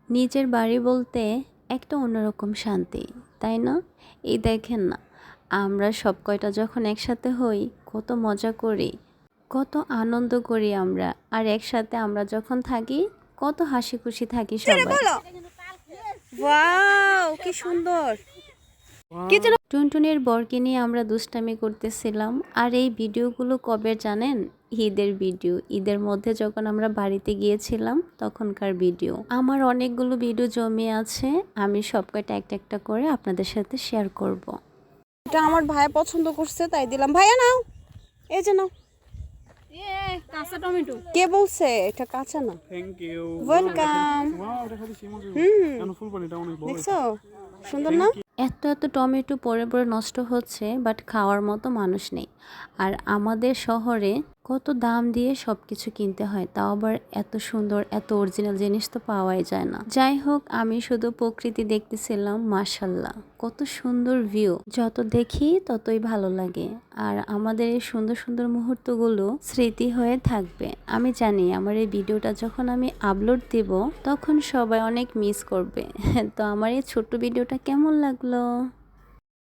নিজের বাড়ি বলতে একটা অন্যরকম শান্তি, তাই না? এই দেখেন না, আমরা সব কয়টা যখন একসাথে হই কত মজা করি, কত আনন্দ করি আমরা। আর একসাথে আমরা যখন থাকি কত হাসি খুশি থাকি সবাই। ওয়াও কি সুন্দর। টুনটুনির বরকে নিয়ে আমরা দুষ্টামি করতেছিলাম। আর এই ভিডিওগুলো কবে জানেন? ঈদের ভিডিও। ঈদের মধ্যে যখন আমরা বাড়িতে গিয়েছিলাম তখনকার ভিডিও। আমার অনেকগুলো ভিডিও জমে আছে, আমি সব কয়টা একটা একটা করে আপনাদের সাথে শেয়ার করব। এটা আমার ভাইয়া পছন্দ করছে তাই দিলাম। ভাইয়া নাও, এই যে নাও। কাঁচা টমেটো। কে বলছে এটা কাঁচা না? Thank you. ওয়েলকাম। ওয়াও, এটা খালি সিমন। ফুলকপিটা অনেক বড়। দেখছো সুন্দর না? এত এত টমেটো পড়ে পড়ে নষ্ট হচ্ছে, বাট খাওয়ার মতো মানুষ নেই। আর আমাদের শহরে কত দাম দিয়ে সব কিছু কিনতে হয়, তাও আবার এত সুন্দর এত অরিজিনাল জিনিস তো পাওয়াই যায় না। যাই হোক, আমি শুধু প্রকৃতি দেখতেছিলাম। মাশাল্লাহ, কত সুন্দর ভিউ, যত দেখি ততই ভালো লাগে। আর আমাদের এই সুন্দর সুন্দর মুহূর্তগুলো স্মৃতি হয়ে থাকবে। আমি জানি আমার এই ভিডিওটা যখন আমি আপলোড দেব তখন সবাই অনেক মিস করবে। তো আমার এই ছোট্ট ভিডিওটা কেমন লাগলো?